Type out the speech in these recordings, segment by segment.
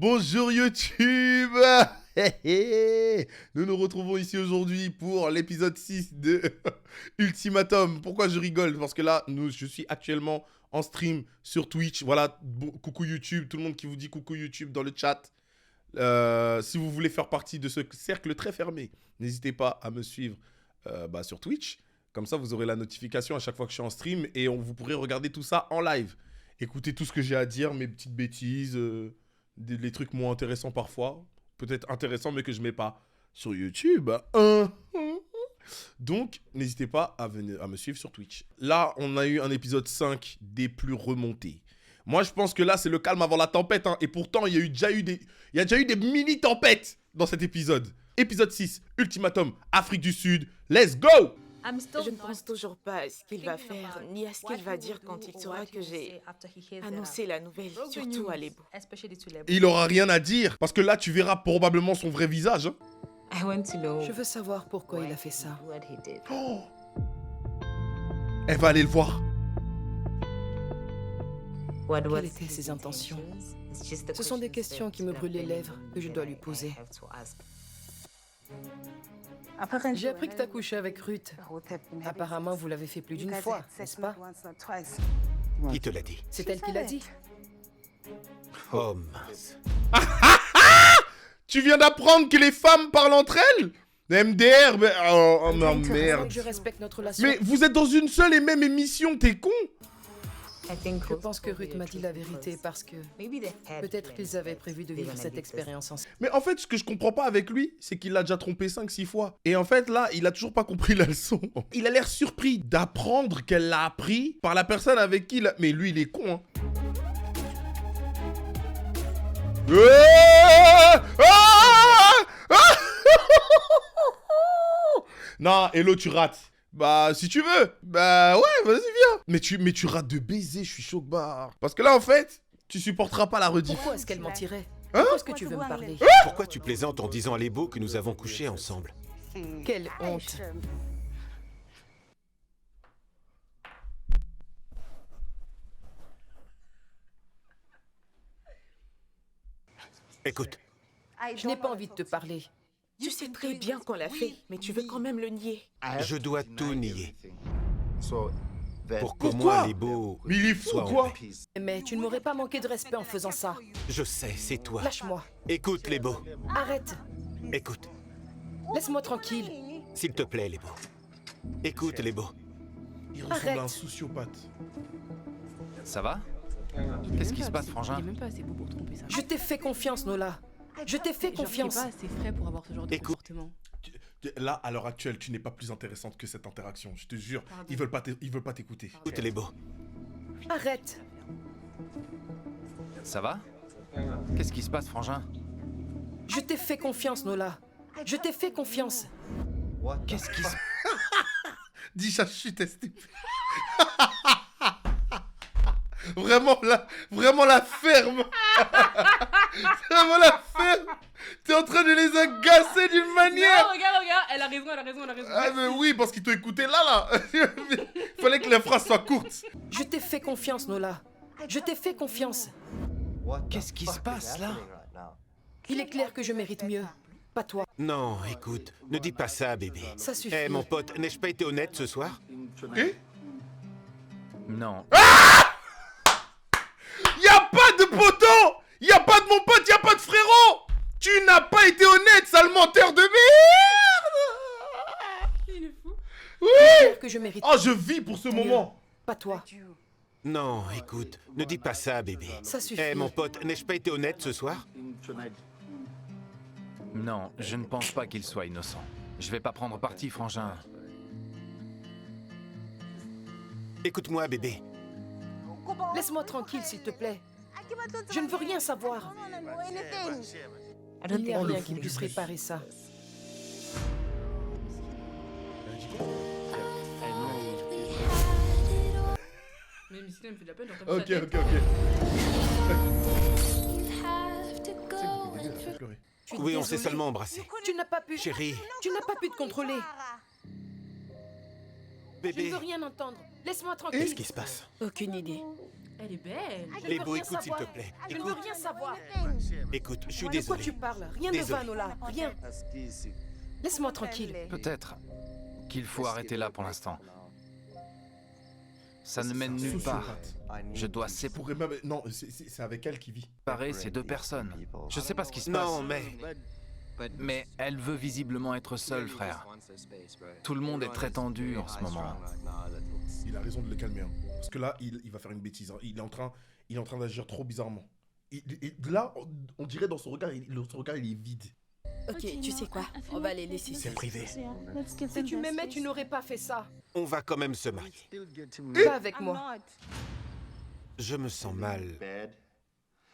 Bonjour YouTube. Nous nous retrouvons ici aujourd'hui pour l'épisode 6 de Ultimatum. Pourquoi je rigole? Parce que là, je suis actuellement en stream sur Twitch. Voilà, coucou YouTube, tout le monde qui vous dit coucou YouTube dans le chat. Si vous voulez faire partie de ce cercle très fermé, n'hésitez pas à me suivre sur Twitch. Comme ça, vous aurez la notification à chaque fois que je suis en stream et vous pourrez regarder tout ça en live. Écoutez tout ce que j'ai à dire, mes petites bêtises, les trucs moins intéressants parfois. Peut-être intéressants, mais que je mets pas sur YouTube. Donc, n'hésitez pas à me suivre sur Twitch. Là, on a eu un épisode 5 des plus remontés. Moi, je pense que là, c'est le calme avant la tempête. Hein. Et pourtant, il y a déjà eu des mini-tempêtes dans cet épisode. Épisode 6, Ultimatum, Afrique du Sud. Let's go! Je ne pense toujours pas à ce qu'il va faire, ni à ce qu'il va dire quand il saura que j'ai annoncé la nouvelle, surtout à l'Ebo. Il aura rien à dire, parce que là, tu verras probablement son vrai visage. Hein. Je veux savoir pourquoi il a fait ça. Oh, elle va aller le voir. Quelles étaient ses intentions? Ce sont des questions qui me brûlent les lèvres, que je dois lui poser. J'ai appris que t'as couché avec Ruth. Apparemment, vous l'avez fait plus d'une fois, n'est-ce pas? Qui te l'a dit? C'est elle qui l'a dit. Oh mince. Tu viens d'apprendre que les femmes parlent entre elles? MDR, mais... Oh non, merde. Je respecte notre relation. Mais vous êtes dans une seule et même émission, t'es con? Je pense que Ruth m'a dit la vérité parce que peut-être qu'ils avaient prévu de vivre cette expérience ensemble. Mais en fait, ce que je comprends pas avec lui, c'est qu'il l'a déjà trompé 5-6 fois. Et en fait, là, il a toujours pas compris la leçon. Il a l'air surpris d'apprendre qu'elle l'a appris par la personne avec qui il a... Mais lui, il est con, hein. Non, Hello, tu rates. Bah, si tu veux. Bah, ouais, vas-y, viens. Mais tu rates de baiser, je suis choc barre. Parce que là, en fait, tu supporteras pas la rediff. Pourquoi est-ce qu'elle mentirait? Hein? Pourquoi est-ce que tu veux me parler? Pourquoi tu plaisantes en disant à l'Ebo que nous avons couché ensemble? Quelle honte. Écoute, Je n'ai pas envie de te parler. Tu sais très bien qu'on l'a fait, mais tu veux quand même le nier. je dois tout nier. Pour qu'au Pourquoi? moins l'Ebo Mais il est fou, soit en quoi? paix. Mais tu ne m'aurais pas manqué de respect en faisant ça. Je sais, c'est toi. Lâche-moi. Écoute, l'Ebo. Arrête. Écoute, Laisse-moi tranquille. s'il te plaît, l'Ebo. Écoute, l'Ebo. Il ressemble Arrête. à un sociopathe. Ça va? Qu'est-ce qui se passe, frangin? Il est même pas assez beau pour tromper ça. Je t'ai fait confiance, Nola. Je t'ai fait Genre, confiance. t'es pas assez frais pour avoir ce genre de Écoute. comportement. Là, à l'heure actuelle, tu n'es pas plus intéressante que cette interaction. Je te jure, Pardon. ils veulent pas t'écouter. Écoute, l'Ebo. Arrête. Ça va? Qu'est-ce qui se passe, frangin? Je t'ai fait confiance, Nola. Je t'ai fait confiance. Qu'est-ce qui se... Dis ça chute, stupide. Vraiment la ferme. Vraiment la ferme. T'es en train de les agacer d'une manière. Non, regarde, elle a raison. Ah mais oui, parce qu'ils t'ont écouté là. Fallait que la phrase soit courte. Je t'ai fait confiance, Nola. Je t'ai fait confiance. Qu'est-ce qui se passe, là? Il est clair que je mérite mieux. Pas toi. Non, écoute, ne dis pas ça, bébé. Ça suffit. Eh, mon pote, n'ai-je pas été honnête ce soir? Eh? Non. Y a pas de poteau. Y a pas de mon pote, y a pas de frérot. Tu n'as pas été honnête, sale menteur de merde. Il est fou. Oui. Clair que je mérite Oh, je vis pour ce moment. Pas toi. Non, écoute, ne dis pas ça, bébé. Ça suffit. Eh, mon pote, n'ai-je pas été honnête ce soir? Non, je ne pense pas qu'il soit innocent. Je vais pas prendre parti, frangin. Écoute-moi, bébé. Laisse-moi tranquille, s'il te plaît. Je ne veux rien savoir. Il n'y a Oh, le rien fou qui du puisse bruit. réparer ça. Mais Missy, elle me fait de la peine, j'entends Ok. sa tête. Pleurer. Je suis Oui, on s'est désolée. seulement embrassé. Tu n'as pas pu. Chérie, Tu n'as pas pu te contrôler. Je ne bébé, veux rien entendre. Laisse-moi qu'est-ce tranquille. qui se passe? Aucune idée. Elle est belle. Les beaux, écoute s'il te plaît. Je ne veux rien savoir. Écoute, je suis De quoi désolé. tu parles? Rien ne Désolé. va, Nola. Rien. Laisse-moi tranquille. Peut-être qu'il faut arrêter là pour l'instant. Ça ne mène nulle part. Je dois Pourrait même... Non, c'est avec elle qui vit. séparer ces deux personnes. Je sais pas ce qui se Non, passe. Mais elle veut visiblement être seule, frère. Tout le monde est très tendu en ce moment. Il a raison de le calmer. Hein. Parce que là, il va faire une bêtise. Hein. Il est en train d'agir trop bizarrement. Là, on dirait dans son regard, son regard, il est vide. Ok, tu sais quoi? On va les laisser. C'est privé. Si tu m'aimais, tu n'aurais pas fait ça. On va quand même se marier. Pas avec moi. Je me sens mal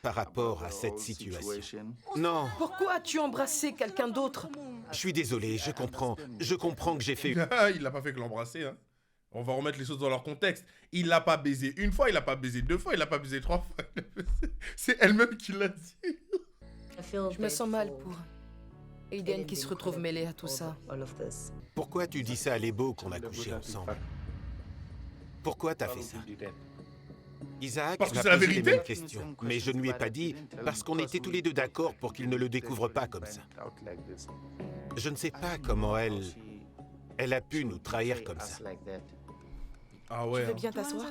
par rapport à cette situation. Non, Pourquoi as-tu embrassé quelqu'un d'autre? je suis désolé, je comprends. Je comprends que j'ai fait... Il l'a pas fait que l'embrasser. Hein. On va remettre les choses dans leur contexte. Il l'a pas baisé une fois, il l'a pas baisé deux fois, il l'a pas baisé trois fois. C'est elle-même qui l'a dit. Je me sens mal pour Aiden qui se retrouve mêlé à tout ça. Pourquoi tu dis ça à Lebo qu'on a couché ensemble? Pourquoi t'as fait ça? Isaac Parce que m'a c'est la posé les vérité. mêmes questions, mais je ne lui ai pas dit parce qu'on était tous les deux d'accord pour qu'il ne le découvre pas comme ça. Je ne sais pas comment elle a pu nous trahir comme ça. Ah Tu ouais. veux Hein. bien t'asseoir?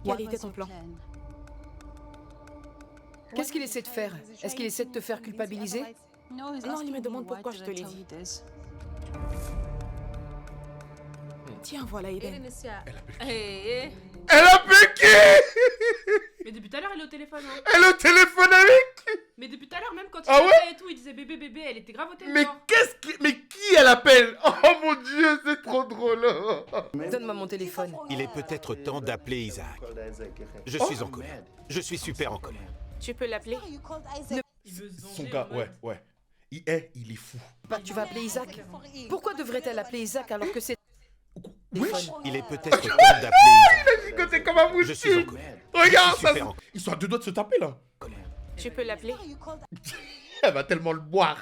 Quel était ton plan? Qu'est-ce qu'il essaie de faire? Est-ce qu'il essaie de te faire culpabiliser? Non, il me demande pourquoi je te l'ai dit. Tiens, voilà Eden. Eh. Elle a péqué. Mais depuis tout à l'heure, elle est au téléphone. Hein. Elle est au téléphone avec. Mais depuis tout à l'heure, même quand il Ah ouais appelait et tout, il disait bébé, bébé, elle était grave au Mais téléphone. mais qui elle appelle? Oh mon dieu, c'est trop drôle. Donne-moi mon téléphone. Il est peut-être temps d'appeler Isaac. Je suis en colère. Je suis super en colère. Tu peux l'appeler? Il veut se Son venger. gars, en mode- ouais. Il est fou. Bah, tu vas appeler Isaac. Pourquoi devrait-elle appeler Isaac alors que c'est... Wesh. Il est peut-être temps d'appeler Isaac. Zigoté comme un Je suis en moustique. colère. Regarde Je suis ça. super en Ils sont à deux doigts de se taper là. Tu peux l'appeler? Elle va tellement le boire.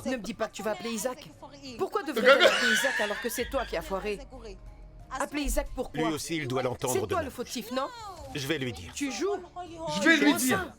Ne me dis pas que tu vas appeler Isaac. Pourquoi devrait-elle appeler Isaac alors que c'est toi qui as foiré? Appeler Isaac Lui pourquoi? aussi, il doit l'entendre C'est de toi moi. le fautif, non? Je vais lui dire. Tu joues? Je vais lui Au dire. sein.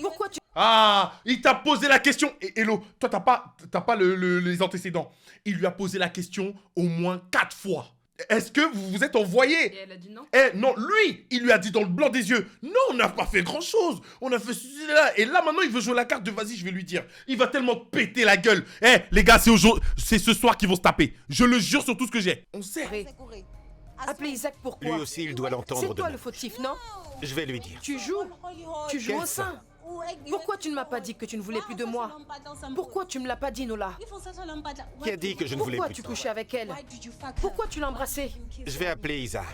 Pourquoi tu... Ah, il t'a posé la question. Et Hello, toi t'as pas les antécédents. Il lui a posé la question au moins 4 fois. Est-ce que vous vous êtes Et envoyé? elle a dit non. Eh non, lui, il lui a dit dans le blanc des yeux. Non, on n'a pas fait grand chose. On a fait ceci là. Et là maintenant, il veut jouer la carte de vas-y, je vais lui dire. Il va tellement te péter la gueule. Eh les gars, c'est ce soir qu'ils vont se taper. Je le jure sur tout ce que j'ai. On sait. Appeler Isaac Lui pourquoi? aussi, il doit l'entendre C'est de toi moi. le fautif, non? Je vais lui dire. Tu joues? Tu joues Quel au sein. Pourquoi tu ne m'as pas dit que tu ne voulais plus de moi? Pourquoi tu me l'as pas dit, Nola? Qui a dit que je ne voulais Pourquoi plus tu de toi? couchais avec elle? Pourquoi tu l'as embrassée? Je vais appeler Isaac.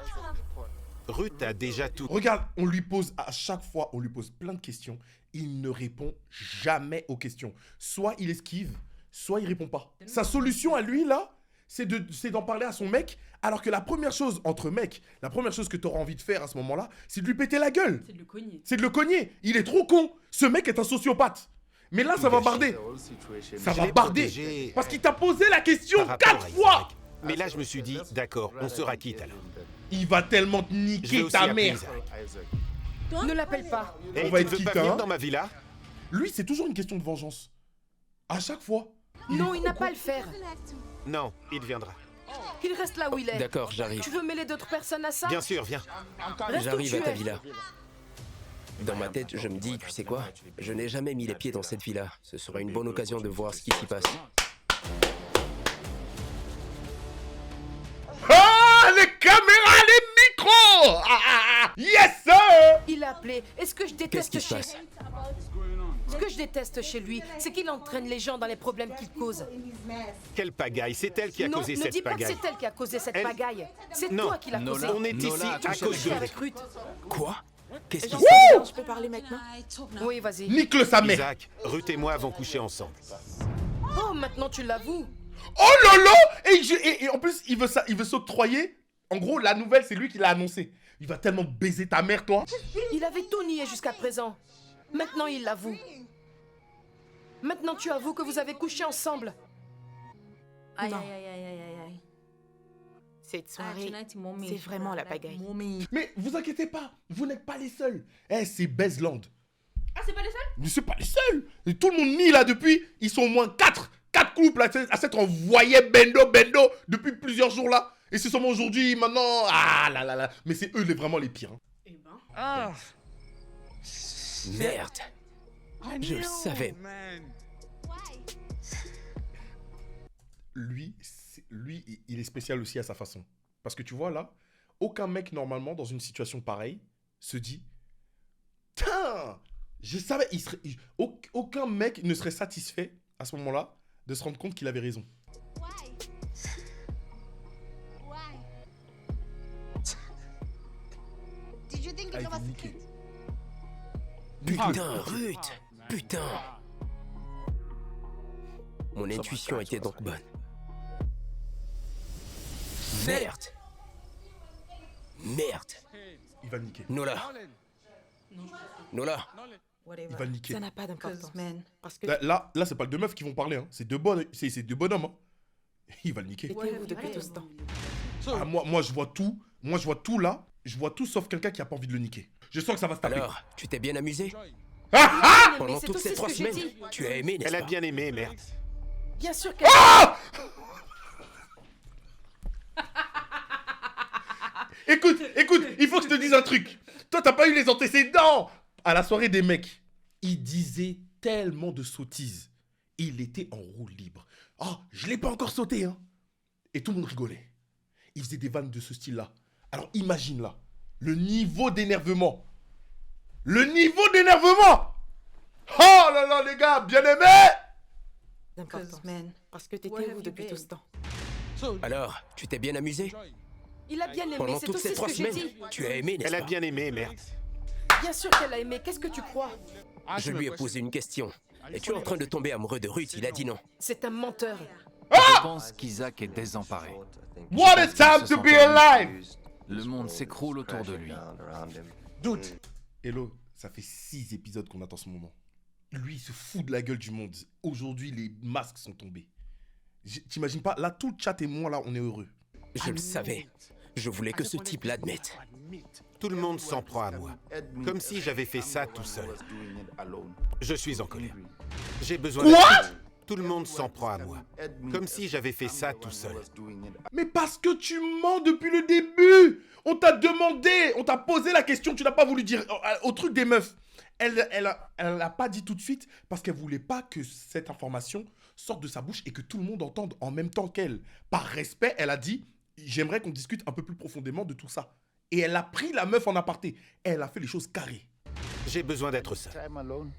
Ruth a déjà tout. Regarde, on lui pose à chaque fois, on lui pose plein de questions. Il ne répond jamais aux questions. Soit il esquive, soit il répond pas. Sa solution à lui là, c'est d'en parler à son mec. Alors que la première chose entre mecs, la première chose que tu auras envie de faire à ce moment-là, c'est de lui péter la gueule. C'est de le cogner. C'est de le cogner. Il est trop con. Ce mec est un sociopathe. Mais là, ça va barder. Ça Je va l'ai barder. protégé Parce qu'il t'a posé la question par rapport 4 à fois. Isaac. Mais là, je me suis dit, d'accord, on sera quitte alors. Il va tellement te Je vais niquer aussi ta appeler mère. Isaac. Ne l'appelle pas. Hey, On va tu être ne veux quitte, pas venir hein. dans ma villa? Lui, c'est toujours une question de vengeance. À chaque fois. Non, il n'a pas à le faire. Non, il viendra. Il reste là où il est. D'accord, j'arrive. Tu veux mêler d'autres personnes à ça? Bien sûr, viens. Reste où J'arrive tu à ta es. villa. Dans ma tête, je me dis, tu sais quoi? Je n'ai jamais mis les pieds dans cette villa. Ce sera une bonne occasion de voir ce qui s'y passe. Ah, les caméras, les micros. Yes, sir. Il a appelé. Est-ce que je Qu'est-ce déteste qui se chez... passe? Ce que je déteste chez lui, c'est qu'il entraîne les gens dans les problèmes qu'il cause. Quelle pagaille, c'est elle qui a Non, causé ne cette dis pas que pagaille. c'est elle qui a causé cette Elle- pagaille. C'est Non. toi qui l'as causé. On est ici Nola, à attention, cause Je de suis avec Ruth. Ruth. Quoi? Qu'est-ce qui J'en se sais passe? rien, je peux parler maintenant? Oui, vas-y. Nique-le sa mère. Isaac, Ruth et moi avons couché ensemble. Oh, maintenant tu l'avoues. Oh lolo. Et en plus, il veut s'octroyer. En gros, la nouvelle, c'est lui qui l'a annoncé. Il va tellement baiser ta mère, toi. Il avait tout nié jusqu'à présent. Maintenant, il l'avoue. Maintenant, tu avoues que vous avez couché ensemble. Non. Cette soirée, c'est vraiment la pagaille. Mais vous inquiétez pas, vous n'êtes pas les seuls. Eh, c'est Baseland. Ah, c'est pas les seuls? Mais c'est pas les seuls. Et tout le monde nie là depuis. Ils sont au moins 4 couples à s'être envoyés bendo depuis plusieurs jours là. Et c'est seulement aujourd'hui, maintenant. Ah là là là. Mais c'est eux vraiment les pires. Hein. Eh ben. Merde. Je le savais. Lui, il est spécial aussi à sa façon. Parce que tu vois là, aucun mec normalement dans une situation pareille se dit putain, je savais, aucun mec ne serait satisfait à ce moment-là de se rendre compte qu'il avait raison. Ah, il est niqué. Putain, Ruth. Putain. Mon intuition était donc bonne. Merde. Merde. Il va le niquer. Nola. Nola. Il va le niquer. Ça n'a pas d'importance. Parce que Là c'est pas deux meufs qui vont parler. Hein. C'est deux bonhommes. Hein. Il va le niquer. étiez-vous depuis tout ce temps? Ah, moi, je vois tout. Moi, je vois tout là. Je vois tout sauf quelqu'un qui a pas envie de le niquer. Je sens que ça va se taper. Alors, tu t'es bien amusé? Ah Pendant toutes ces 3 semaines, tu as aimé, n'est-ce Elle a pas? bien aimé, merde. Bien sûr qu'elle... Écoute, il faut que je te dise un truc. Toi, t'as pas eu les antécédents. À la soirée des mecs, il disait tellement de sottises. Il était en roue libre. Oh, je l'ai pas encore sauté, hein. Et tout le monde rigolait. Il faisait des vannes de ce style-là. Alors imagine là, le niveau d'énervement. Le niveau d'énervement. Oh là là, les gars, bien aimé. D'importance. Parce que t'étais où depuis tout ce temps? Alors, tu t'es bien amusé? Il a bien aimé, Pendant c'est toutes aussi ces ce 3 que j'ai semaines, dit. tu as aimé, n'est-ce Elle a pas? bien aimé, merde. Bien sûr qu'elle a aimé, qu'est-ce que tu crois? Je lui ai posé une question. Es-tu en train de tomber amoureux de Ruth? Il a dit non. C'est un menteur. Je pense qu'Isaac est désemparé. What a time to be alive. Le monde s'écroule autour de lui. Hello, ça fait 6 épisodes qu'on attend ce moment. Lui, il se fout de la gueule du monde. Aujourd'hui, les masques sont tombés. T'imagines pas, là, tout le chat et moi, là, on est heureux. Je le savais. Je voulais que ce type l'admette. Tout le monde s'en prend à moi. Comme si j'avais fait ça tout seul. Je suis en colère. J'ai besoin d'aide. Tout le monde s'en prend à moi. Comme si j'avais fait ça tout seul. Mais parce que tu mens depuis le début. On t'a demandé, on t'a posé la question, tu n'as pas voulu dire au truc des meufs. Elle l'a pas dit tout de suite parce qu'elle voulait pas que cette information sorte de sa bouche et que tout le monde entende en même temps qu'elle. Par respect, elle a dit j'aimerais qu'on discute un peu plus profondément de tout ça. Et elle a pris la meuf en aparté. Elle a fait les choses carrées. J'ai besoin d'être seul.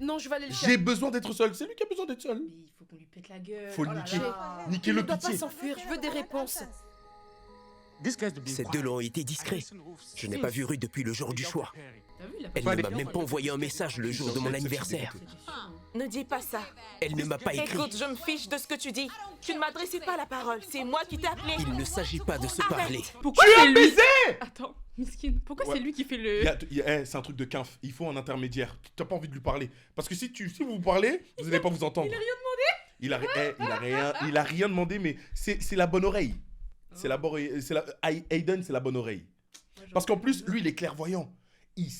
Non, je vais aller le J'ai chercher. besoin d'être seul. C'est lui qui a besoin d'être seul. Mais il faut qu'on lui pète la gueule. Faut le Oh là niquer. là. Il Niquez-le, ne doit pas pitié. s'enfuir, je veux des réponses. Ces deux ont été discrets. Je n'ai pas vu Ruth depuis le jour du choix. T'as vu, il a Elle ne m'a même pas envoyé un message le jour de mon anniversaire. Ne dis pas ça. Elle ne m'a pas écrit. Écoute, je me fiche de ce que tu dis. Tu ne m'adressais pas la parole. C'est moi qui t'ai appelé. Il ne s'agit pas de se parler. Pourquoi Tu c'est as lui baisé. Attends, miskin. Pourquoi Ouais. c'est lui qui fait le... C'est un truc de quinf. Il faut un intermédiaire. Tu n'as pas envie de lui parler. Parce que si vous vous parlez, vous n'allez pas vous entendre. Il a rien demandé. Il a rien demandé, mais c'est la bonne oreille. C'est la bonne oreille. Aiden, c'est la bonne oreille. Parce qu'en plus, lui, il est clairvoyant. Il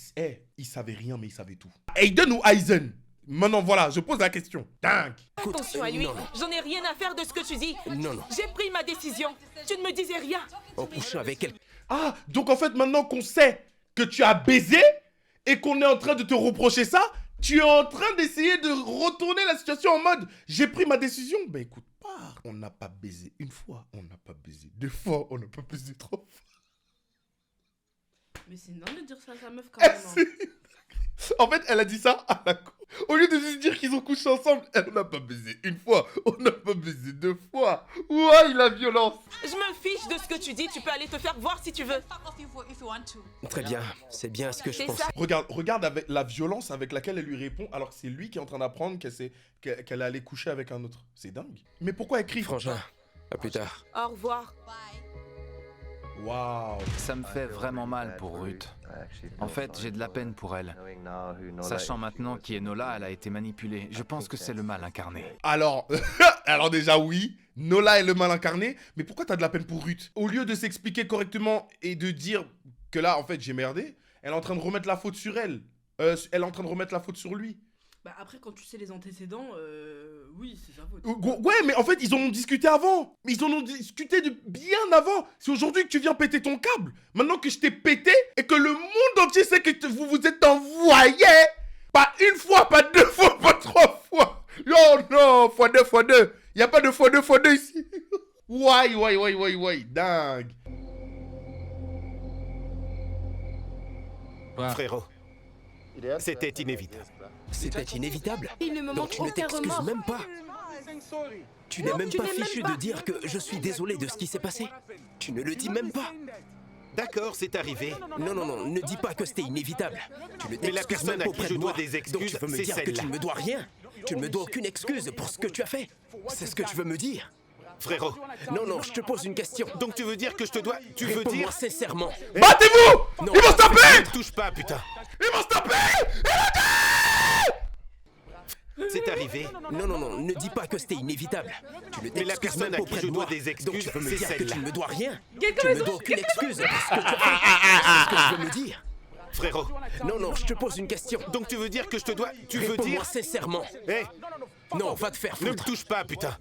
savait rien, mais il savait tout. Aiden ou Aizen? Maintenant, voilà, je pose la question. Dingue. Écoute, Attention à lui. non, J'en ai rien à faire de ce que tu dis. non. J'ai pris ma décision. Tu ne me disais rien. En couchant avec elle. Ah, donc en fait, maintenant qu'on sait que tu as baisé et qu'on est en train de te reprocher ça, tu es en train d'essayer de retourner la situation en mode j'ai pris ma décision. Ben écoute, pas. On n'a pas baisé une fois, on n'a pas baisé deux fois, on n'a pas baisé trois fois. Mais c'est non de dire ça à sa meuf quand même. hein. En fait, elle a dit ça à la cour. Au lieu de juste dire qu'ils ont couché ensemble, on n'a pas baisé une fois, on n'a pas baisé deux fois. Ouah, la violence. Je me fiche de ce que tu dis. Tu peux aller te faire voir si tu veux. Très bien, c'est bien ce que je C'est pense. ça. Regarde avec la violence avec laquelle elle lui répond, alors que c'est lui qui est en train d'apprendre qu'elle allait coucher avec un autre. C'est dingue. Mais pourquoi elle crie? Frangin, à plus tard. Au revoir. Waouh. Ça me fait vraiment mal pour Ruth. En fait, j'ai de la peine pour elle. Sachant maintenant qui est Nola, elle a été manipulée. Je pense que c'est le mal incarné. Alors, alors déjà oui, Nola est le mal incarné, mais pourquoi t'as de la peine pour Ruth? Au lieu de s'expliquer correctement et de dire que là, en fait, j'ai merdé, elle est en train de remettre la faute sur elle. Elle est en train de remettre la faute sur lui. Bah après, quand tu sais les antécédents, oui, c'est sa faute. Ouais, mais en fait, ils en ont discuté avant. Mais ils en ont discuté de bien avant. C'est aujourd'hui que tu viens péter ton câble. Maintenant que je t'ai pété et que le monde entier sait que vous vous êtes envoyé. Pas une fois, pas deux fois, pas trois fois. Non, non, fois deux, fois deux. Y a pas de fois deux ici. Ouais, dingue. Frérot, c'était inévitable. C'était inévitable. Il ne me Donc montre tu ne aucun t'excuses remords. même pas. Tu n'es Non, même tu pas n'es même fichu pas. de dire que je suis désolé de ce qui s'est passé. Tu ne le dis même pas. D'accord, c'est arrivé. Non, ne dis pas que c'était inévitable. Tu ne Mais la t'excuses personne même à pas qui auprès je de dois moi. des excuses, Donc tu veux me c'est dire que celle-là. tu ne me dois rien. Tu ne me dois aucune excuse pour ce que tu as fait. C'est ce que tu veux me dire. Frérot, Non, je te pose une question. donc tu veux dire que je te dois... Tu veux Réponds-moi dire... sincèrement. Battez-vous. Non, Ils vont se taper. Ne me touche pas, putain. Ils vont se taper. C'est arrivé. Non, ne dis pas que c'était inévitable. Tu ne Mais la t'excuses personne même à pas qui auprès je de dois moi. des excuses, Donc tu veux me c'est dire que tu celle-là. ne me dois rien. Quelqu'un Tu ne me me dois sauve, aucune excuse pour ce que tu as fait. C'est ce que je veux me dire. Frérot, Non, je te pose une question. donc tu veux dire que je te dois... Tu veux Réponds-moi dire... sincèrement. Hé, Non, va te faire ne me foutre. touche pas, putain.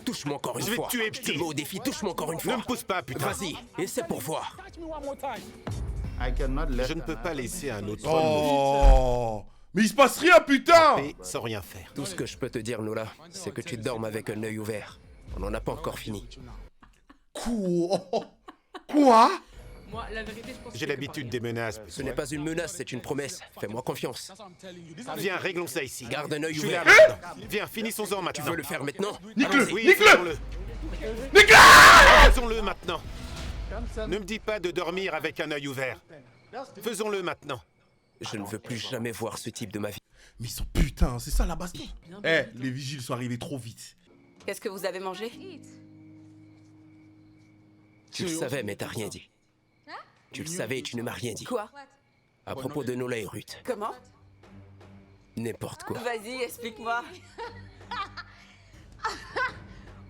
Touche-moi encore une Je vais fois. te tuer, Je te petit. mets au défi, touche-moi encore une fois. Ne me pousse pas, putain. Vas-y, et c'est pour voir. Je ne peux pas laisser un autre homme Oh. Mais il se passe rien, putain. me frapper sans rien faire. Tout ce que je peux te dire, Nola, c'est que tu dormes avec un œil ouvert. On n'en a pas encore fini. Quoi? Moi, la vérité, je pense que J'ai l'habitude des menaces. Ce n'est pas une menace, c'est une promesse. Fais-moi confiance. Viens, réglons ça ici. Garde un œil Je suis là ouvert. maintenant. Viens, finissons-en Tu maintenant. veux le faire maintenant? Nique-le. Oui, Nique-le. faisons-le. Nique-le. Faisons-le maintenant. Ne me dis pas de dormir avec un œil ouvert. Faisons-le maintenant. Je ne veux plus jamais voir ce type de ma vie. Mais ils sont putain, c'est ça la baston. Eh, les vigiles sont arrivés trop vite. Qu'est-ce que vous avez mangé? Tu le savais, mais t'as rien dit. Tu le savais et tu ne m'as rien dit. Quoi? À propos de Nola et Ruth. Comment? N'importe quoi. Vas-y, explique-moi.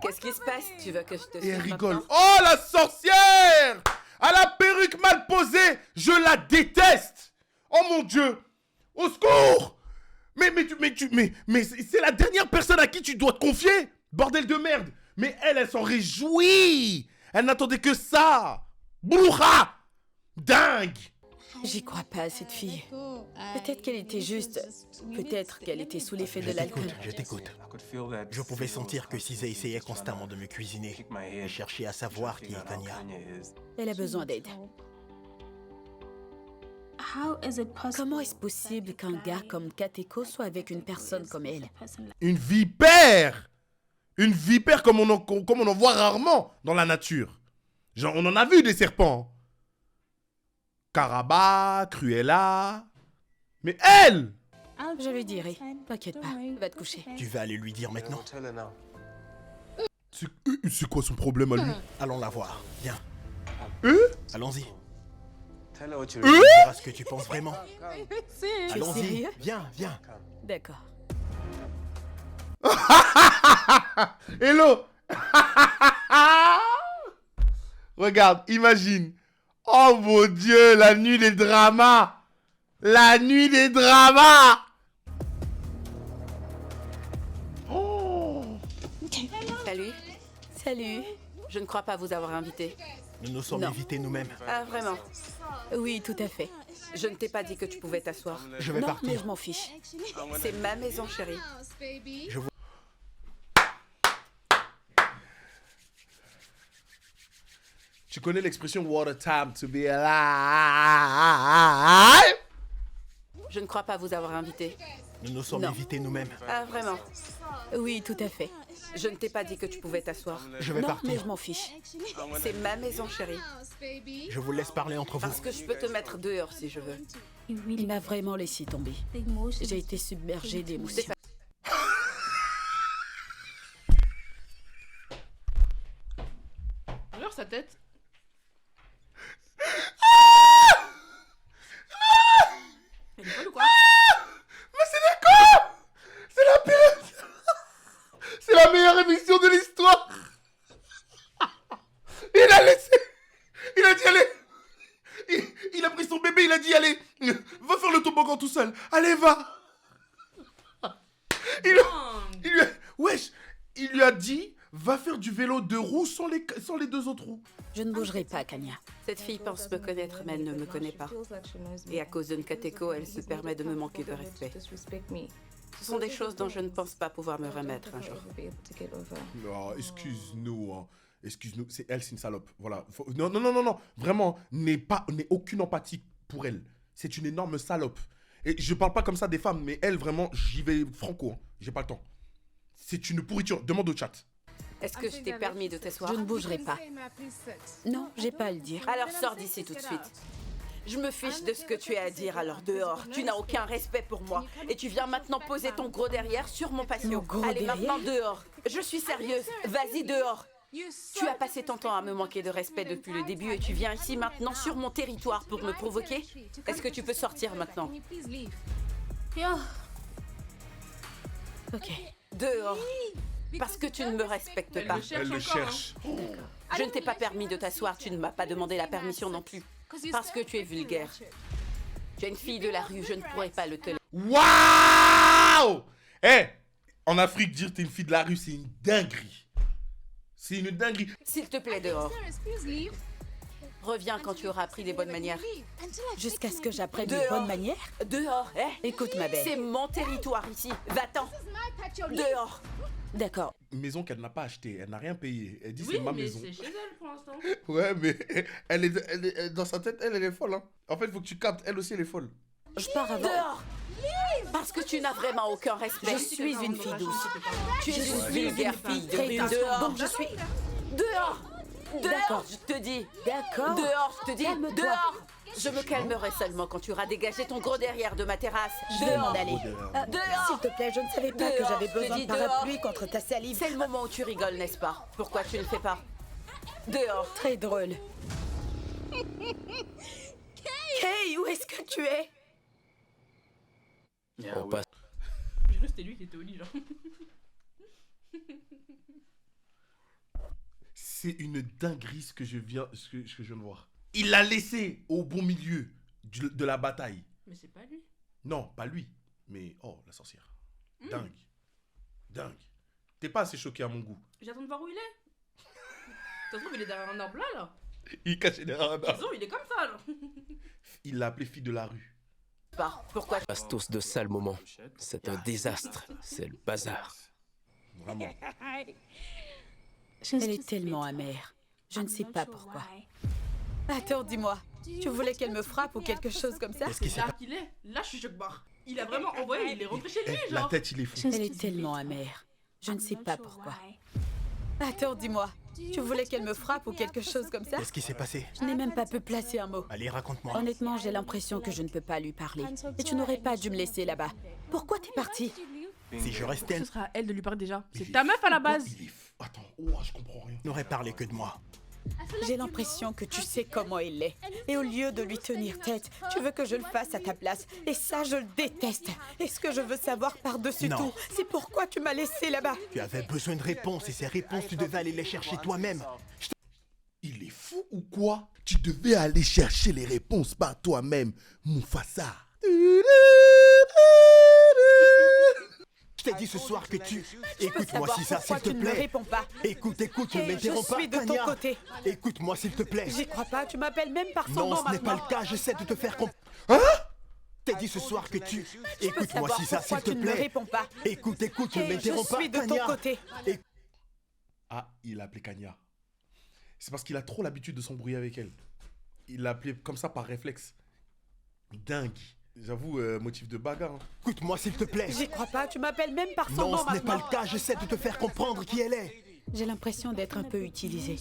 Qu'est-ce qui se passe? Tu veux que je te Et suive elle rigole. maintenant? Oh, la sorcière! À la perruque mal posée, je la déteste. Oh mon Dieu! Au secours! Mais c'est la dernière personne à qui tu dois te confier! Bordel de merde! Mais elle s'en réjouit! Elle n'attendait que ça! Brouha! Dingue! J'y crois pas à cette fille. Peut-être qu'elle était juste. Peut-être qu'elle était sous l'effet de l'alcool. Je t'écoute. Je pouvais sentir que Cizé essayait constamment de me cuisiner et cherchait à savoir qui est Kanya. Elle a besoin d'aide. Comment est-ce possible qu'un gars comme Kateko soit avec une personne comme elle? Une vipère! Une vipère comme on en voit rarement dans la nature. Genre, on en a vu des serpents. Caraba, Cruella. Mais elle! Je lui dirai. T'inquiète pas, va te coucher. Tu vas aller lui dire maintenant? C'est quoi son problème à lui? Allons la voir. Viens. Allons-y. Hein? Dis-moi ce que tu penses vraiment. Tu es Allons-y. sérieux? Viens. D'accord. Hello! Regarde, imagine. Oh mon Dieu, la nuit des dramas! La nuit des dramas! Oh! Salut. Salut. Je ne crois pas vous avoir invité. Nous nous sommes Non. invités nous-mêmes. Ah, vraiment? Oui, tout à fait. Je ne t'ai pas dit que tu pouvais t'asseoir. Je vais Non, mais partir. je m'en fiche. C'est ma maison, chérie. Tu connais l'expression what a time to be alive? Je ne crois pas vous avoir invité. Nous nous sommes Non. invités nous-mêmes. Ah, vraiment? Oui, tout à fait. Je ne t'ai pas dit que tu pouvais t'asseoir. Je vais Non, mais partir. je m'en fiche. C'est ma maison, chérie. Je vous laisse parler entre vous. Parce que je peux te mettre dehors si je veux. Il m'a vraiment laissé tomber. J'ai été submergée d'émotions. Regarde sa tête. il a dit, allez, va faire le toboggan tout seul. Allez, va. Wesh, il lui a dit, va faire du vélo 2 roues sans les 2 autres roues. Je ne bougerai pas, Kanya. Cette fille pense me connaître, mais elle ne me connaît pas. Et à cause de Nkateko, elle se permet de me manquer de respect. Ce sont des choses dont je ne pense pas pouvoir me remettre un jour. Non, excuse-nous, hein. Excuse-nous, c'est une salope. Voilà. Non. Vraiment, n'aie aucune empathie pour elle. C'est une énorme salope. Et je parle pas comme ça des femmes, mais elle, vraiment, j'y vais franco. Hein. J'ai pas le temps. C'est une pourriture. Demande au chat. Est-ce que je t'ai permis de t'asseoir? Je ne bougerai pas. Non, j'ai pas à le dire. Alors sors d'ici tout de suite. Je me fiche de ce que tu as à dire, alors dehors. Tu n'as aucun respect pour moi. Et tu viens maintenant poser ton gros derrière sur mon patio. Allez, maintenant dehors. Je suis sérieuse. Vas-y, dehors. Tu as passé ton temps à me manquer de respect depuis le début et tu viens ici maintenant sur mon territoire pour me provoquer? Est-ce que tu peux sortir maintenant? Ok. Dehors. Parce que tu ne me respectes pas. Elle le cherche. Je ne t'ai pas permis de t'asseoir, tu ne m'as pas demandé la permission non plus. Parce que tu es vulgaire. Tu es une fille de la rue, je ne pourrais pas le te... Waouh! Eh! En Afrique, dire t'es une fille de la rue, c'est une dinguerie. C'est une dinguerie. S'il te plaît, dehors. Reviens quand tu auras appris des bonnes manières. Jusqu'à ce que j'apprenne des bonnes manières? Dehors, Écoute, ma belle. C'est mon territoire ici. Va-t'en. Dehors. D'accord. Maison qu'elle n'a pas achetée, elle n'a rien payé. Elle dit Oui, c'est ma mais maison. c'est chez elle pour l'instant. Ouais, mais elle est dans sa tête, elle est folle. Hein. En fait, il faut que tu captes, elle aussi, elle est folle. Je pars avant. Dehors. Parce que tu n'as vraiment aucun respect. Je suis une fille douce. Tu es une vulgaire fille de rue. Dehors. Donc je suis... Dehors. Dehors, D'accord. je te dis. D'accord. Dehors, je te dis. Calme-toi. Dehors. Je me calmerai seulement quand tu auras dégagé ton gros derrière de ma terrasse. Je vais m'en Dehors. aller. Dehors. S'il te plaît, je ne savais pas que Dehors, j'avais je te besoin dis de parapluie contre ta salive. C'est le moment où tu rigoles, n'est-ce pas? Pourquoi tu ne le fais pas? Dehors. Très drôle. Hey, où est-ce que tu es? On passe. J'ai cru que c'était lui qui était au lit, genre. C'est une dinguerie ce que je viens de voir. Il l'a laissé au bon milieu de la bataille. Mais c'est pas lui. Non, pas lui. Mais, oh, la sorcière. Dingue. Dingue. T'es pas assez choqué à mon goût. J'attends de voir où il est. Ça se trouve, il est derrière un arbre là, là. Il est caché derrière un Ça se arbre. trouve, il est comme ça, là. Il l'a appelé fille de la rue. Pourquoi? On passe tous de sales moments. C'est un désastre. C'est le bazar. Vraiment. Elle est tellement amère. Je ne sais pas pourquoi. Attends, dis-moi. Tu voulais qu'elle me frappe ou quelque chose comme ça? Qu'est-ce qui s'est Là qu'il est. Là, je suis choc-barre. Il a vraiment envoyé, il est rentré chez lui, La genre. tête, il est fou. Elle est tellement amère. Je ne sais pas pourquoi. Attends, dis-moi. Tu voulais qu'elle me frappe ou quelque chose comme ça? Qu'est-ce qui s'est passé? Je n'ai même pas pu placer un mot. Allez, raconte-moi. Honnêtement, j'ai l'impression que je ne peux pas lui parler. Et tu n'aurais pas dû me laisser là-bas. Pourquoi t'es parti? Si je restais, Ce sera à elle de lui parler déjà. Il C'est est ta meuf à la fou. base. Il est fou. Attends, oh, je comprends rien. n'aurait parlé que de moi. J'ai l'impression que tu sais comment il est. Et au lieu de lui tenir tête, tu veux que je le fasse à ta place. Et ça, je le déteste. Et ce que je veux savoir par-dessus Non. tout, c'est pourquoi tu m'as laissé là-bas. Tu avais besoin de réponses et ces réponses, tu devais aller les chercher toi-même. Il est fou ou quoi? Tu devais aller chercher les réponses par toi-même, Mufasa. Je t'ai dit ce soir que tu... Je peux Écoute-moi, savoir Sisa, pourquoi s'il te tu ne me plaît. réponds pas. Écoute, ne Hey, m'interromps je pas, suis de ton Tania. côté. Écoute-moi, s'il te plaît. J'y crois pas, tu m'appelles même par son Non, nom ce n'est pas maintenant. le cas, j'essaie de te faire comprendre. Hein? Je t'ai dit ce soir que tu... Je peux Écoute-moi, savoir Sisa, pourquoi s'il te tu ne me plaît. réponds pas. Écoute, ne Hey, je m'interromps pas, suis de ton Tania. côté. Ah, il l'a appelé Kanya. C'est parce qu'il a trop l'habitude de s'embrouiller avec elle. Il l'a appelé comme ça par réflexe. Dingue. J'avoue, motif de bagarre. Hein. Écoute-moi, s'il te plaît. J'y crois pas, tu m'appelles même par son Non, nom ce n'est pas maintenant. le cas, j'essaie de te faire comprendre qui elle est. J'ai l'impression d'être un peu utilisée.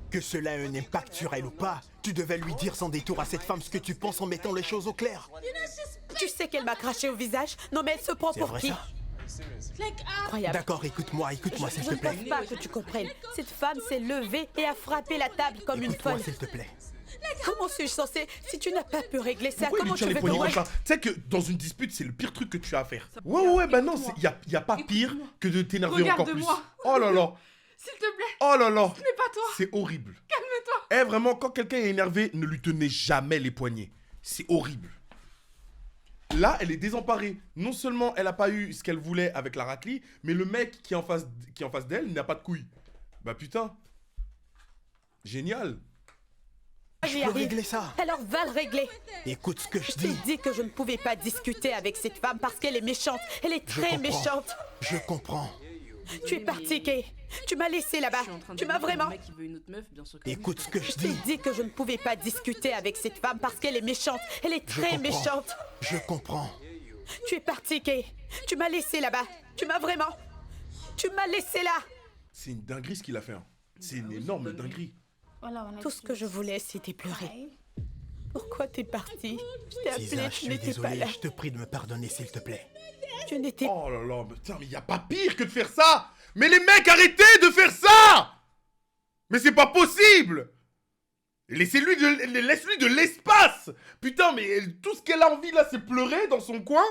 Que cela ait un impact sur elle ou pas, tu devais lui dire sans détour à cette femme ce que tu penses en mettant les choses au clair. Tu sais qu'elle m'a craché au visage? Non mais elle se prend C'est pour vrai qui? ça? Incroyable. D'accord, écoute-moi, Je s'il te ne plaît. pense pas que tu comprennes. Cette femme s'est levée et a frappé la table comme une Écoute-moi, folle. s'il te plaît. Comment suis-je censée? Si tu n'as pas pu régler ça, Pourquoi il comment lui tient tu les veux que poignets moi... comme ça? Tu sais que dans une dispute, c'est le pire truc que tu as à faire. Ouais, bah non, il y a pas pire que de t'énerver encore plus. Regarde-moi. Oh là là. S'il te plaît, Oh là là. ce n'est pas toi. C'est horrible. Calme-toi. Eh, vraiment, quand quelqu'un est énervé, ne lui tenez jamais les poignets. C'est horrible. Là, elle est désemparée. Non seulement elle a pas eu ce qu'elle voulait avec la raclie, mais le mec qui est en face d'elle n'a pas de couilles. Bah putain. Génial. Je peux régler ça. Alors va le régler. Écoute ce que je Je t'ai dis. dit que je ne pouvais pas discuter avec cette femme parce qu'elle est méchante. Elle est Je très comprends. méchante. Je comprends. Tu es parti, Kay. Tu m'as laissé là-bas. Tu m'as vraiment... Écoute ce que je Je t'ai dis. dit que je ne pouvais pas discuter avec cette femme parce qu'elle est méchante. Elle est Je très comprends. méchante. Je comprends. Tu es parti, Kay. Tu m'as laissé là-bas. Tu m'as vraiment... Tu m'as laissé là. C'est une dinguerie ce qu'il a fait. Hein. C'est une énorme dinguerie. Tout ce que je voulais, c'était pleurer. Pourquoi t'es parti? Je t'ai Sisa, appelé, je tu suis n'étais pas désolé. là. Je te prie de me pardonner, s'il te plaît. Tu n'étais... Oh là là, mais putain, mais y a pas pire que de faire ça. Mais les mecs, arrêtez de faire ça. Mais c'est pas possible. Laissez-lui laisse-lui de l'espace. Putain, mais tout ce qu'elle a envie là, c'est pleurer dans son coin.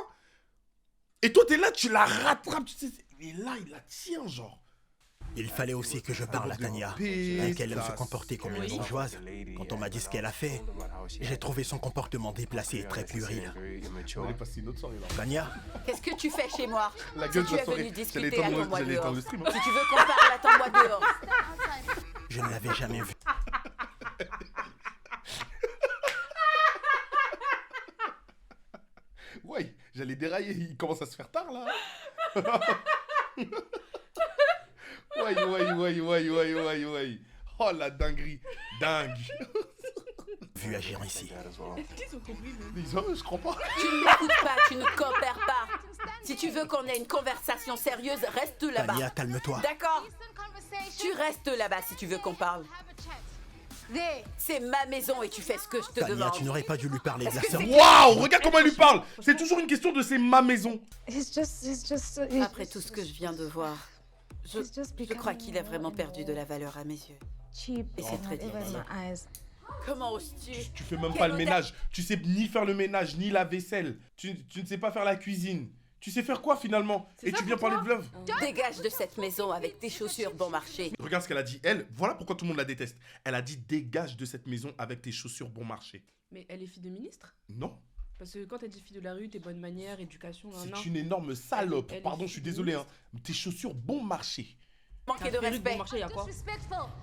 Et toi, t'es là, tu la rattrapes. Tu sais, et là, il la tient, genre. Il fallait aussi que je parle à Tania. Bien qu'elle aime se comporter comme une bourgeoise, quand on m'a dit ce qu'elle a fait, j'ai trouvé son comportement déplacé et très puéril. On allait passer une autre soirée là. Tania, Qu'est-ce que tu fais chez moi? La Si gueule de tu la es soirée. venu J'allais discuter, éteindre attends-moi j'allais dehors. éteindre le stream. Hein. Si tu veux qu'on parle, attends-moi dehors. je ne l'avais jamais vue. Ouais, j'allais dérailler. Il commence à se faire tard là. Ouais. Oh la dinguerie. Dingue. Vu agir ici. Ils ont compris, même. Ils ont, je crois pas. Tu ne m'écoutes pas, tu ne coopères pas. Si tu veux qu'on ait une conversation sérieuse, reste là-bas. Tania, calme-toi. D'accord? Tu restes là-bas si tu veux qu'on parle. C'est ma maison et tu fais ce que je te Tania, demande. tu n'aurais pas dû lui parler de la Est-ce que sorte. c'est- Waouh, regarde comment elle lui parle. C'est toujours une question de c'est ma maison. Après tout ce que je viens de voir, je crois qu'il a vraiment perdu de la valeur à mes yeux. Et c'est très difficile. Comment oses-tu? Tu fais même Quelle pas le audace. ménage. Tu sais ni faire le ménage, ni la vaisselle. Tu ne sais pas faire la cuisine. Tu sais faire quoi finalement? Et tu viens parler de bluff. Dégage de cette maison avec tes chaussures bon marché. Regarde ce qu'elle a dit. Elle, voilà pourquoi tout le monde la déteste. Elle a dit dégage de cette maison avec tes chaussures bon marché. Mais elle est fille de ministre? Non. Parce que quand elle dit fille de la rue, tes bonnes manières, éducation, C'est une énorme salope. Elle est Pardon, je suis désolé. Hein. Tes chaussures bon marché. Manquer de respect. Bon marché, y a quoi?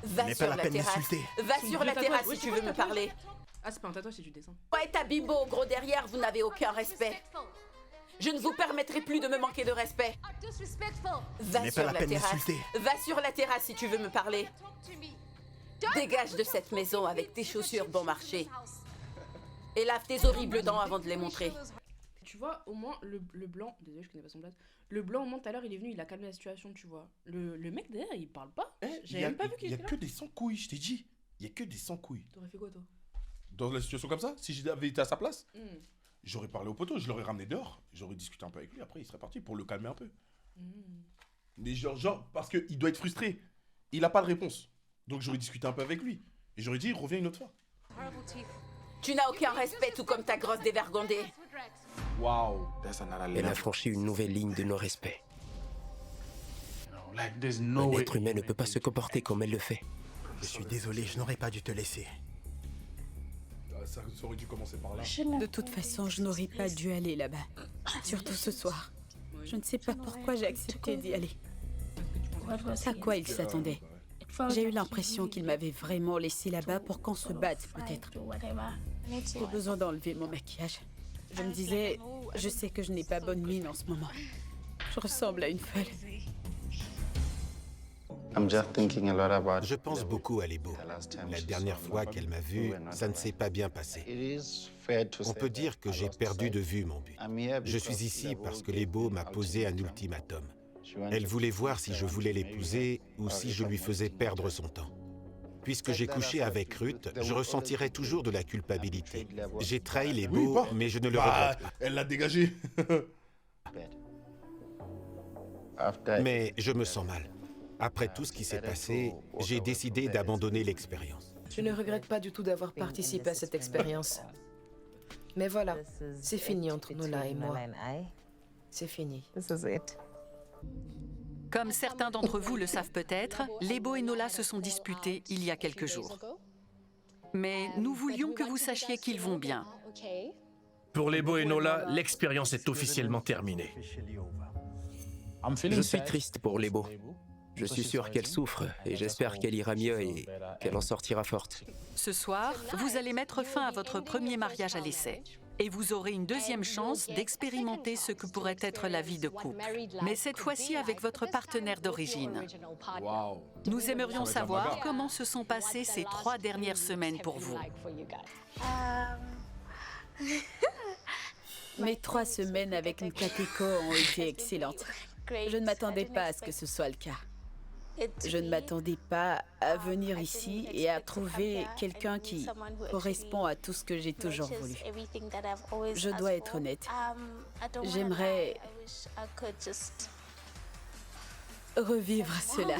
Va N'est sur pas la la peine terrasse. d'insulter. Va C'est sur une la tatouage. terrasse Ouais, si c'est tu quoi veux le me tatouage? parler. Ah, c'est pas un tatouage, c'est du dessin. Toi et ta bimbo au gros derrière, vous n'avez aucun respect. Je ne vous permettrai plus de me manquer de respect. Va N'est pas sur la la peine terrasse. d'insulter. Va sur la terrasse si tu veux me parler. Dégage de cette maison avec tes chaussures bon marché. Et lave tes horribles dents avant de les montrer. Tu vois, au moins, le blanc... Désolé, je connais pas son blaze. Le blanc, au moins, tout à l'heure, il est venu, il a calmé la situation, tu vois. Le mec, derrière, il parle pas. J'avais même pas vu qu'il Il y a était là. que des sans-couilles, je t'ai dit. Il y a que des sans-couilles. T'aurais fait quoi, toi? Dans la situation comme ça, si j'avais été à sa place, Hmm. j'aurais parlé au poteau, je l'aurais ramené dehors. J'aurais discuté un peu avec lui, après il serait parti pour le calmer un peu. Mais genre parce qu'il doit être frustré. Il a pas de réponse. Donc j'aurais discuté un peu avec lui. Et j'aurais dit, reviens une autre fois. Tu n'as aucun respect, tout comme ta grosse dévergondée. Waouh. Elle a franchi une nouvelle ligne de non-respect. Un être humain ne peut pas se comporter comme elle le fait. Je suis désolé, je n'aurais pas dû te laisser. Ça aurait dû commencer par là. De toute façon, je n'aurais pas dû aller là-bas. Surtout ce soir. Je ne sais pas pourquoi j'ai accepté d'y aller. À quoi il s'attendait? J'ai eu l'impression qu'il m'avait vraiment laissé là-bas pour qu'on se batte, peut-être. J'ai besoin d'enlever mon maquillage. Je me disais, je sais que je n'ai pas bonne mine en ce moment. Je ressemble à une folle. Je pense beaucoup à Lebo. La dernière fois qu'elle m'a vu, ça ne s'est pas bien passé. On peut dire que j'ai perdu de vue mon but. Je suis ici parce que Lebo m'a posé un ultimatum. Elle voulait voir si je voulais l'épouser ou si je lui faisais perdre son temps. Puisque j'ai couché avec Ruth, je ressentirai toujours de la culpabilité. J'ai trahi Lebo, pas. mais je ne le Bah, regrette pas. elle l'a dégagé. Mais je me sens mal. Après tout ce qui s'est passé, j'ai décidé d'abandonner l'expérience. Je ne regrette pas du tout d'avoir participé à cette expérience. Mais voilà, c'est fini entre Nola et moi. C'est fini. Comme certains d'entre vous le savent peut-être, Lebo et Nola se sont disputés il y a quelques jours. Mais nous voulions que vous sachiez qu'ils vont bien. Pour Lebo et Nola, l'expérience est officiellement terminée. Je suis triste pour Lebo. Je suis sûr qu'elle souffre et j'espère qu'elle ira mieux et qu'elle en sortira forte. Ce soir, vous allez mettre fin à votre premier mariage à l'essai. Et vous aurez une deuxième chance d'expérimenter ce que pourrait être la vie de couple. Mais cette fois-ci avec votre partenaire d'origine. Nous aimerions savoir comment se sont passées ces 3 dernières semaines pour vous. Mes 3 semaines avec Nkateko ont été excellentes. Je ne m'attendais pas à ce que ce soit le cas. Je ne m'attendais pas à venir ici et à trouver quelqu'un qui correspond à tout ce que j'ai toujours voulu. Je dois être honnête. J'aimerais revivre cela.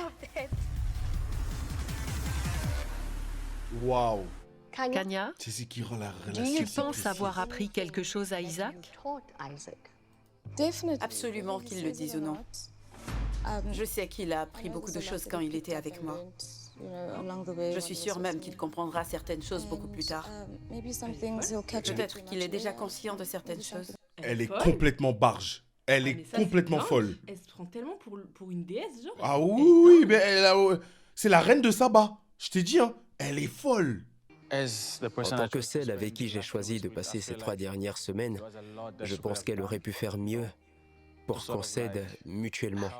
Waouh. Kanya, C'est ce qui rend la relation. tu penses avoir appris quelque chose à Isaac? Absolument qu'il le dise ou non. Je sais qu'il a appris beaucoup de choses quand il était avec moi. Je suis sûre même qu'il comprendra certaines choses beaucoup plus tard. Peut-être qu'il est déjà conscient de certaines choses. Elle est complètement barge. Elle est complètement folle. Elle se prend tellement pour une déesse, genre. Ah oui, mais c'est la reine de Saba. Je t'ai dit, hein, elle est folle. En tant que celle avec qui j'ai choisi de passer ces 3 dernières semaines, je pense qu'elle aurait pu faire mieux pour qu'on s'aide mutuellement.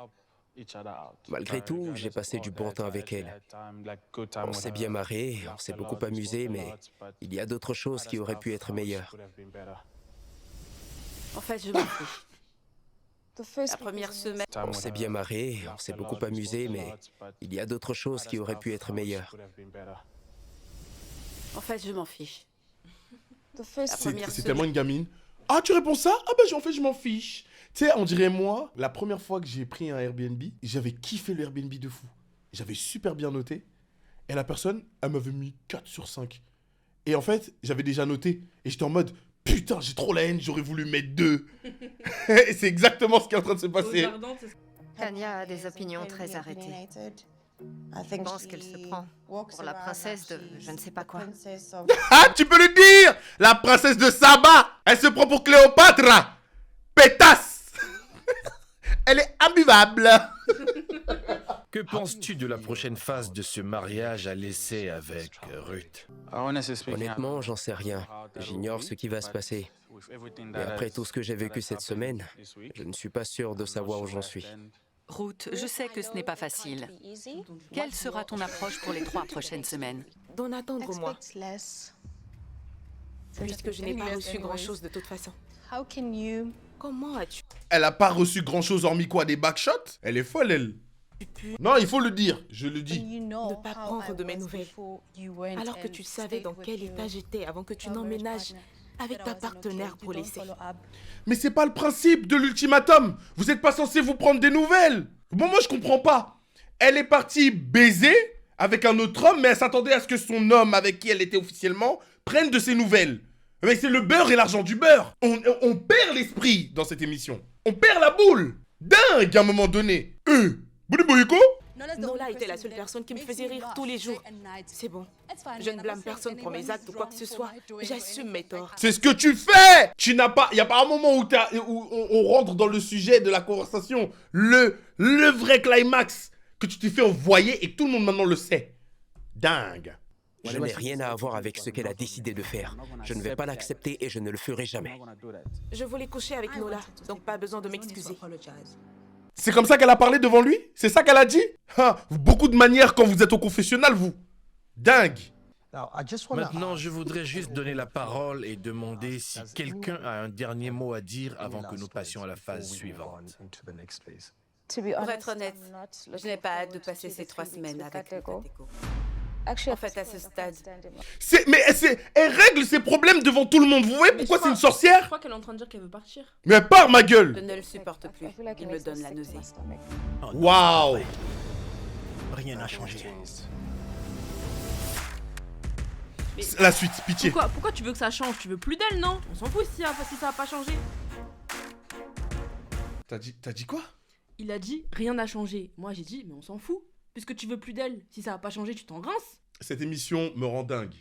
Malgré tout, j'ai passé du bon temps avec elle. On s'est bien marré, on s'est beaucoup amusé, mais il y a d'autres choses qui auraient pu être meilleures. En fait, je m'en fiche. La première semaine... On s'est bien marré, on s'est beaucoup amusé, mais il y a d'autres choses qui auraient pu être meilleures. En fait, je m'en fiche. C'est tellement une gamine. Ah, tu réponds ça? Ah ben, en fait, je m'en fiche. Tu sais, on dirait moi, la première fois que j'ai pris un Airbnb, j'avais kiffé le Airbnb de fou. J'avais super bien noté. Et la personne, elle m'avait mis 4 sur 5. Et en fait, j'avais déjà noté. Et j'étais en mode, putain, j'ai trop la haine, j'aurais voulu mettre 2. Et c'est exactement ce qui est en train de se passer. Kanya a des opinions très arrêtées. Je pense qu'elle se prend pour la princesse de je ne sais pas quoi. Ah, tu peux le dire! La princesse de Saba, elle se prend pour Cléopâtre. Pétasse! Elle est imbuvable. Que penses-tu de la prochaine phase de ce mariage à l'essai avec Ruth? Honnêtement, j'en sais rien. J'ignore ce qui va se passer. Et après tout ce que j'ai vécu cette semaine, je ne suis pas sûr de savoir où j'en suis. Ruth, je sais que ce n'est pas facile. Quelle sera ton approche pour les 3 prochaines semaines? D'en attendre moins. Puisque je n'ai pas reçu grand-chose de toute façon. Comment as-tu... Elle a pas reçu grand-chose hormis quoi, des backshots? Elle est folle, elle. Non, il faut le dire, je le dis. Ne pas prendre de mes nouvelles. Alors que tu savais dans quel état j'étais avant que tu n'emménages avec ta partenaire pour l'essai. Mais c'est pas le principe de l'ultimatum. Vous êtes pas censé vous prendre des nouvelles. Bon, moi je comprends pas. Elle est partie baiser avec un autre homme, mais elle s'attendait à ce que son homme avec qui elle était officiellement prenne de ses nouvelles. Mais c'est le beurre et l'argent du beurre. On perd l'esprit dans cette émission. On perd la boule. Dingue à un moment donné. Boudibouiko? Nola était la seule personne qui me faisait rire tous les jours. C'est bon. Je ne blâme personne pour mes actes ou quoi que ce soit. J'assume mes torts. C'est ce que tu fais. Tu n'as pas... Il n'y a pas un moment où on rentre dans le sujet de la conversation. Le vrai climax que tu t'es fait envoyer et que tout le monde maintenant le sait. Dingue. Je n'ai rien à voir avec ce qu'elle a décidé de faire. Je ne vais pas l'accepter et je ne le ferai jamais. Je voulais coucher avec Nola, donc pas besoin de m'excuser. C'est comme ça qu'elle a parlé devant lui? C'est ça qu'elle a dit? Beaucoup de manières quand vous êtes au confessionnal, vous. Dingue. Maintenant, je voudrais juste donner la parole et demander si quelqu'un a un dernier mot à dire avant que nous passions à la phase suivante. Pour être honnête, je n'ai pas hâte de passer ces 3 semaines avec Nkateko. En fait, à ce stade... Elle règle ses problèmes devant tout le monde. Vous voyez pourquoi c'est une sorcière? Je crois qu'elle est en train de dire qu'elle veut partir. Mais elle part, ma gueule. Je ne le supporte plus. Il me donne la nausée. Waouh. Rien n'a changé. La suite, pitié. Pourquoi tu veux que ça change? Tu veux plus d'elle, non? On s'en fout si ça va pas changer. T'as dit quoi? Il a dit rien n'a changé. Moi j'ai dit mais on s'en fout. Puisque tu veux plus d'elle, si ça va pas changer, tu t'en rinces. Cette émission me rend dingue.